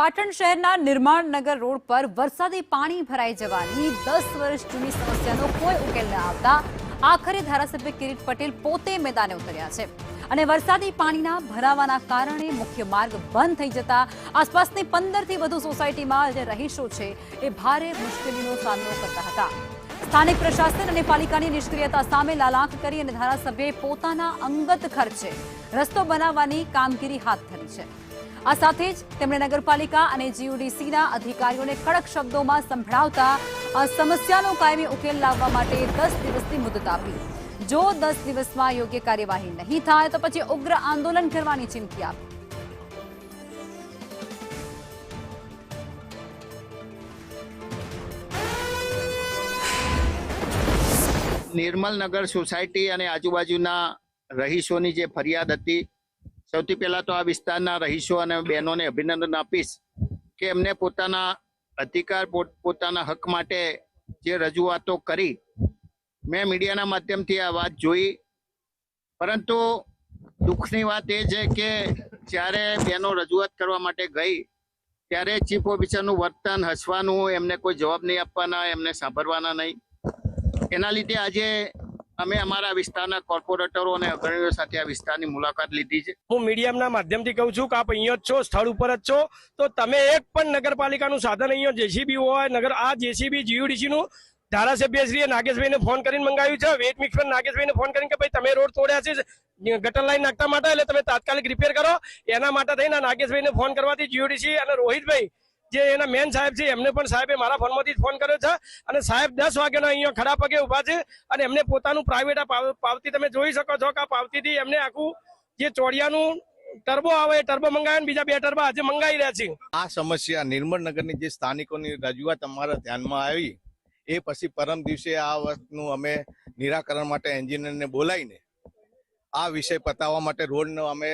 પાટણ શહેરના નિર્માણનગર રોડ પર વરસાદી પાણી ભરાઈ જવાની 10 વર્ષ જૂની સમસ્યાનો કોઈ ઉકેલ ન આવતા આખરે ધારાસભ્ય કિરીટ પટેલ પોતે મેદાને ઉતર્યા છે અને વરસાદી પાણીના ભરાવાના કારણે મુખ્ય માર્ગ બંધ થઈ જતા આસપાસની 15 થી વધુ સોસાયટીમાં જે રહીશો છે એ ભારે મુશ્કેલીનો સામનો કરતા હતા। સ્થાનિક પ્રશાસન અને પાલિકાની નિષ્ક્રિયતા સામે લાલાંક કરી અને ધારાસભ્યએ પોતાના અંગત ખર્ચે રસ્તો બનાવવાની કામગીરી હાથ ધરી છે। આ સાથે જ તેમણે નગરપાલિકા અને જીયુડીસીના અધિકારીઓને કડક શબ્દોમાં સંભળાવતા આ સમસ્યાનો કાયમી ઉકેલ લાવવા માટે 10 દિવસની મુદત આપી। જો 10 દિવસમાં યોગ્ય કાર્યવાહી નહીં થાય તો પછી ઉગ્ર આંદોલન કરવાની ચીમકી આપી। નિર્મલનગર સોસાયટી અને આજુબાજુના રહીશોની જે ફરિયાદ હતી, સૌથી પહેલા તો આ વિસ્તારના રહીશો અને બહેનોને અભિનંદન આપીશ કે એમને પોતાના અધિકાર પોતાના હક માટે જે રજૂઆતો કરી, મેં મીડિયાના માધ્યમથી આ વાત જોઈ, પરંતુ દુઃખની વાત એ છે કે જ્યારે બહેનો રજૂઆત કરવા માટે ગઈ ત્યારે ચીફ ઓફિસરનું વર્તન, હસવાનું, એમને કોઈ જવાબ નહીં આપવાના, એમને સાંભળવાના નહીં। એના લીધે આજે અમે અમારા વિસ્તારના કોર્પોરેટરો અને અગ્રણીઓ સાથે આ વિસ્તારની મુલાકાત લીધી છે। હું મીડિયાના માધ્યમથી કહું છું કે આપ અહીંયા જ છો, સ્થળ ઉપર જ છો, તો તમે એક પણ નગરપાલિકાનું સાધન અહીંયા જેસીબી હોય આ જેસીબી જીયુડીસીનું ધારાસભ્યશ્રીએ નાગેશભાઈને ફોન કરીને મંગાવ્યું છે, વેટ મિક્સ પર નાગેશભાઈને ફોન કરીને કે ભાઈ તમે રોડ તોડ્યા છે ગટર લાઈન નાખતા માટે, એટલે તમે તાત્કાલિક રિપેર કરો। એના માટે થઈને નાગેશભાઈને ફોન કરવાથી જીયુડીસી અને રોહિતભાઈ જે એના મેન સાહેબ છે એમને પણ સાહેબે મારા ફોનમાંથી ફોન કર્યો છે અને સાહેબ 10 વાગ્યાના અહીંયા ખડા પગે ઉભા છે અને એમને પોતાનું પ્રાઇવેટ પાવતી તમે જોઈ શકો છો કે આ પાવતીથી એમને આખું જે ચોડિયાનું ટર્બો આવે એ ટર્બો મંગાવ્યા, બીજા 2 ટર્બા આજે મંગાવી રહ્યા છે। આ સમસ્યા નિર્મળનગરની જે સ્થાનિકોની રજૂઆત અમારા ધ્યાનમાં આવી એ પછી પરમ દિવસે આ વસ્તુનું અમે નિરાકરણ માટે એન્જિનિયરને બોલાવીને આ વિષય પતાવવા માટે રોડનો અમે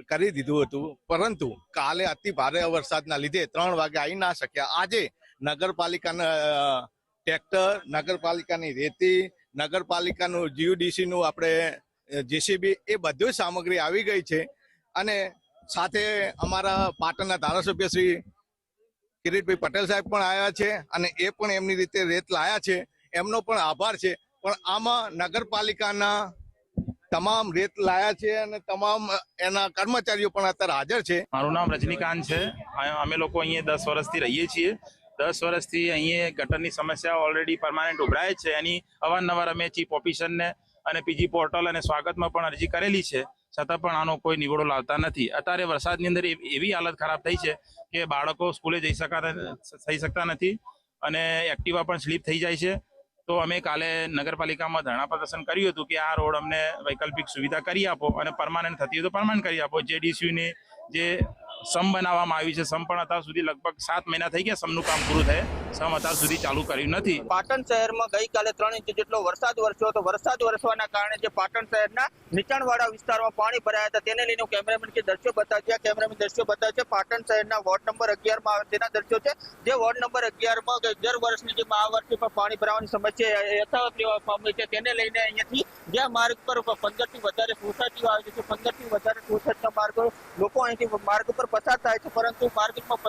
કરી દીધું હતું, પરંતુ કાલે અતિ ભારે વરસાદના લીધે 3 વાગે આવી ના શક્યા। આજે નગરપાલિકાના ટ્રેક્ટર, નગરપાલિકાની રેતી, નગરપાલિકાનું જીયુડીસીનું આપણે જેસીબી એ બધી સામગ્રી આવી ગઈ છે અને સાથે અમારા પાટણના ધારાસભ્ય શ્રી કિરીટભાઈ પટેલ સાહેબ પણ આવ્યા છે અને એ પણ એમની રીતે રેત લાયા છે, એમનો પણ આભાર છે। પણ આમાં નગરપાલિકાના તમામ રેત લાયા છે અને તમામ એના કર્મચારીઓ પણ અત્યારે હાજર છે। મારું નામ રજનીકાંત છે। અમે લોકો અહીંયા 10 વર્ષથી રહીએ છીએ। 10 વર્ષથી અહીંયા ગટરની સમસ્યા ઓલરેડી પરમાનન્ટ ઉભરાય છે। એની અવારનવાર અમે ચીફ ઓફિસરને અને પીજી પોર્ટલ અને સ્વાગતમાં પણ અરજી કરેલી છે, છતાં પણ આનો કોઈ નિવડો લાવતા નથી। અત્યારે વરસાદની અંદર એવી હાલત ખરાબ થઈ છે કે બાળકો સ્કૂલે જઈ શકતા નથી અને એક્ટિવા પણ સ્લીપ થઈ જાય છે। તો અમે કાલે નગરપાલિકામાં ધરણા પ્રદર્શન કર્યું હતું કે આ રોડ અમને વૈકલ્પિક સુવિધા કરી આપો અને પરમાનન્ટ થતી હોય તો પરમાનન્ટ કરી આપો। જેડીસીની જે સમ બનાવવામાં આવી છે, સમ પણ અત્યાર સુધી લગભગ 7 મહિના થઈ ગયા સમનું કામ પૂરું થાય, સમ અત્યાર સુધી ચાલુ કર્યું નથી। પાટણ શહેરમાં ગઈકાલે 3 ઇંચ જેટલો વરસાદ વરસ્યો હતો। વરસાદ વરસવાના કારણે જે પાટણ શહેરના નીચાણવાળા વિસ્તારમાં પાણી ભરાયા હતા તેને લઈને કેમેરામેન કે દ્રશ્યો બતાવ્યા। કેમેરામેન દ્રશ્યો બતાવે છે પાટણ શહેરના વોર્ડ નંબર 11 માં તેના દ્રશ્યો છે, જે વોર્ડ નંબર 11 માં દર વર્ષની જે આ વર્ષે પણ પાણી ભરાવાની સમસ્યા યથાવત રહેવા પામી છે, તેને લઈને અહીંયાથી જે માર્ગ પર 15 થી વધારે સોસાયટીઓ આવે છે, 15 થી વધારે સોસાયટીના માર્ગ લોકો અહીંથી માર્ગ પર પસાર થાય છે, પરંતુ માર્ગમાં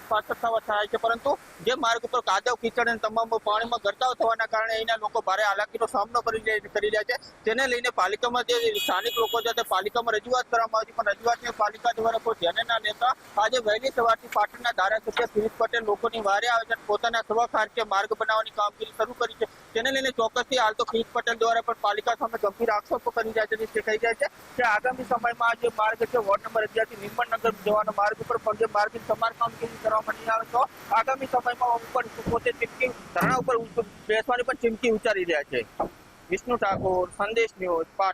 પાછળ થવા થાય છે, પરંતુ જે માર્ગ ઉપર કાદવ કીચડ અને તમામ પાણીમાં ગરકાવ થવાના કારણે અહીંના લોકો ભારે હાલાકીનો સામનો કરી રહ્યા છે। તેને લઈને પાલિકામાં જે સ્થાનિક લોકો છે તે પાલિકામાં રજૂઆત કરવામાં આવી, પણ રજૂઆતને પાલિકા દ્વારા કોઈ ધ્યાને ના લેતા આજે વહેલી સવારથી પાટણના ધારાસભ્ય કિરીટ પટેલ લોકોની વારે આવે છે, પોતાના સ્વખાર્ચે માર્ગ બનાવવાની કામગીરી શરૂ કરી છે। તેને લઈને ચોક્કસથી હાલ તો કિરીટ પટેલ દ્વારા પણ પાલિકા સામે ગંભીર આક્ષેપો કરી રહ્યા છે, તે કહી જાય છે કે આગામી સમયમાં આ જે માર્ગ છે વોર્ડ નંબર 11 થી નિર્મળનગર જવાનો માર્ગ ઉપર પણ જે માર્ગની સમારકામ કરવામાં નહીં આવે તો આગામી સમયમાં ઉપર પોતે ચીમકી ધરણા ઉપર બેસવાની પણ ચીમકી ઉચ્ચારી રહ્યા છે। વિષ્ણુ ઠાકોર, સંદેશ ન્યૂઝ, પાટણ।